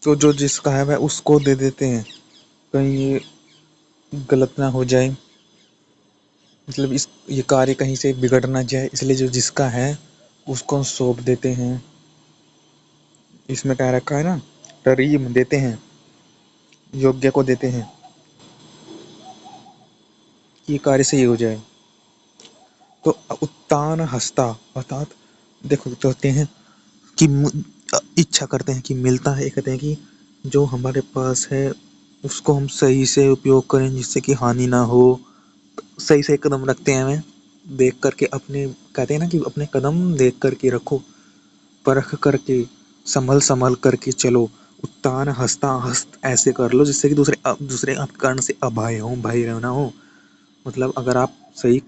तो जो जिसका है वह उसको दे देते हैं, कहीं ये गलत ना हो जाए, मतलब ये कार्य कहीं से बिगड़ ना जाए, इसलिए जो जिसका है उसको सौंप देते हैं। इसमें कह रखा है ना, तरीम देते हैं, योग्य को देते हैं कि ये कार्य सही हो जाए। तो उत्तान हस्ता अर्थात देखो कहते हैं कि इच्छा करते हैं कि मिलता है, कहते हैं कि जो हमारे पास है उसको हम सही से उपयोग करें जिससे कि हानि ना हो। सही से कदम रखते हैं हमें देख करके, अपने कहते हैं ना कि अपने कदम देख करके रखो, परख करके, संभल संभल करके चलो। उत्तान हस्ता हस्त ऐसे कर लो जिससे कि दूसरे आपके कारण से अभय हो, भय ना हो। मतलब अगर आप सही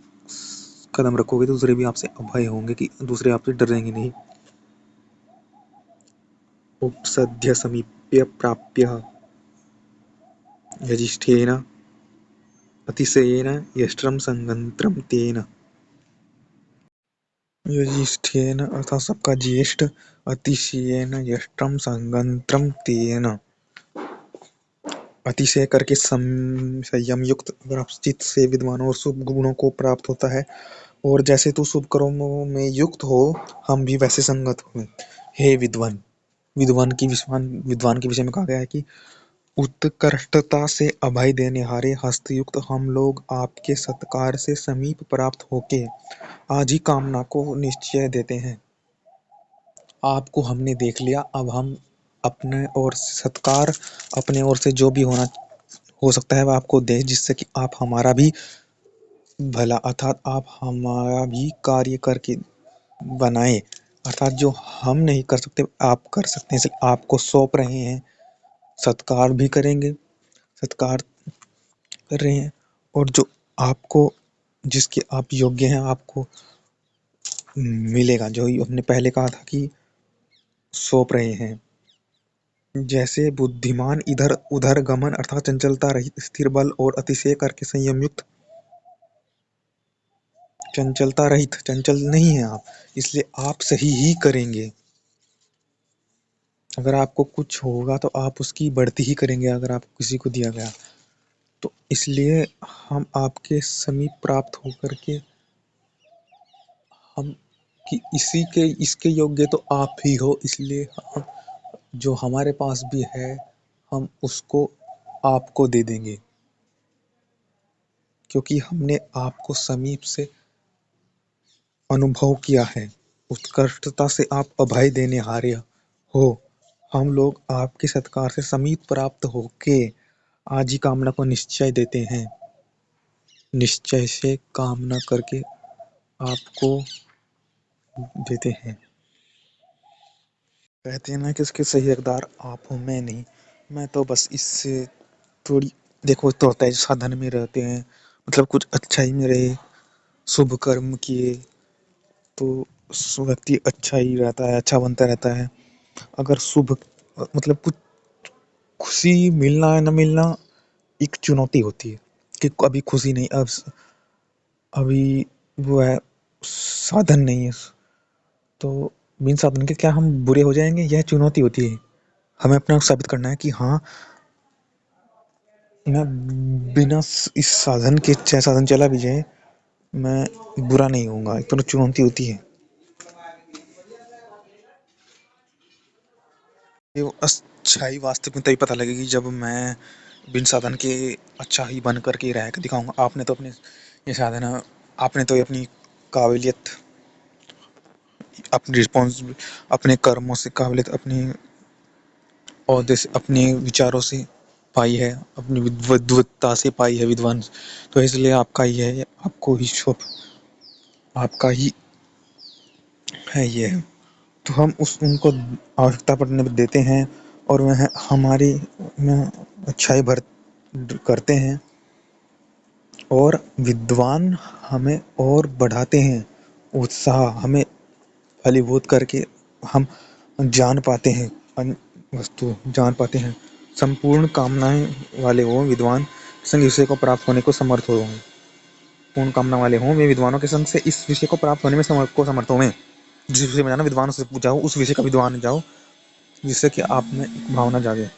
कदम रखोगे तो दूसरे भी आपसे अभय होंगे, कि दूसरे आपसे डरेंगे नहीं। उपसद्य समीप्य प्राप्य यजिष्ठेन अतिशयेन यष्ट्रम संगन्त्रम तेन। यजिष्ठेन अर्थात सबका ज्येष्ठ, अतिशयेन यष्ट्रम संगन्त्रम तेन, अतिशय करके संयम युक्त, अगर आप चित्त से विद्वानों और शुभ गुणों को प्राप्त होता है। और जैसे तू शुभ कर्मों में युक्त हो, हम भी वैसे संगत हो। हे विद्वान, विद्वान के विषय में कहा गया है कि उत्कृष्टता से अभय देने हारे हस्तयुक्त हम लोग आपके सत्कार से समीप प्राप्त होके आज ही कामना को निश्चय देते हैं। आपको हमने देख लिया, अब हम अपने ओर से सत्कार, अपने ओर से जो भी होना हो सकता है वह आपको दे, जिससे कि आप हमारा भी भला अर्थात आप हमारा भी कार्य करके बनाए, अर्थात जो हम नहीं कर सकते आप कर सकते हैं, इसलिए आपको सौंप रहे हैं। सत्कार भी करेंगे, सत्कार कर रहे हैं, और जो आपको जिसके आप योग्य हैं आपको मिलेगा, जो हमने पहले कहा था कि सौंप रहे हैं। जैसे बुद्धिमान इधर उधर गमन अर्थात चंचलता रहित स्थिर बल और अतिशय करके संयम युक्त। चंचलता रहित, चंचल नहीं है आप, इसलिए आप सही ही करेंगे। अगर आपको कुछ होगा तो आप उसकी बढ़ती ही करेंगे, अगर आपको किसी को दिया गया तो। इसलिए हम आपके समीप प्राप्त होकर के हम कि इसी के इसके योग्य तो आप ही हो, इसलिए हम जो हमारे पास भी है हम उसको आपको दे देंगे, क्योंकि हमने आपको समीप से अनुभव किया है। उत्कृष्टता से आप अभय देने हारे हो। हम लोग आपके सत्कार से समीप प्राप्त होके आज ही कामना को निश्चय देते हैं, निश्चय से कामना करके आपको देते हैं। कहते हैं ना कि उसके सही हकदार आप हो, मैं नहीं। मैं तो बस इससे थोड़ी, देखो तो होता है जो साधन में रहते हैं, मतलब कुछ अच्छाई में रहे, शुभ कर्म किए तो व्यक्ति अच्छा ही रहता है, अच्छा बनता रहता है। अगर शुभ मतलब कुछ खुशी मिलना है न मिलना एक चुनौती होती है, कि अभी खुशी नहीं, अब अभी वो है, साधन नहीं है, तो बिन साधन के क्या हम बुरे हो जाएंगे, यह चुनौती होती है। हमें अपना साबित करना है कि हाँ, मैं बिना इस साधन के, चाहे साधन चला भी जाए, मैं बुरा नहीं होऊंगा, एक तो चुनौती होती है। ये अच्छाई वास्तविक में तभी पता लगेगी जब मैं बिन साधन के अच्छा ही बन करके रह के दिखाऊंगा। आपने तो अपने ये साधन, आपने तो अपनी काबिलियत, अपनी रिस्पॉन्स, अपने कर्मों से काबिलियत, अपनी औहदे से, अपने विचारों से पाई है, अपनी विद्वत्ता से पाई है विद्वान, तो इसलिए आपका ही है, आपको ही शुभ, आपका ही है ये। तो हम उनको आवश्यकता पड़ने पर देते हैं, और वह हमारी में अच्छाई भर करते हैं, और विद्वान हमें और बढ़ाते हैं, उत्साह हमें फलीभूत करके हम जान पाते हैं, वस्तु जान पाते हैं। संपूर्ण कामनाएं वाले हों विद्वान, संग विषय को प्राप्त होने को समर्थ हों। पूर्ण कामना वाले हों वे विद्वानों के संग से इस विषय को प्राप्त होने में समर्थ हो में। जिस विषय में जाना विद्वान से जाओ, उस विषय का विद्वान जाओ, जिससे कि आप में एक भावना जागे।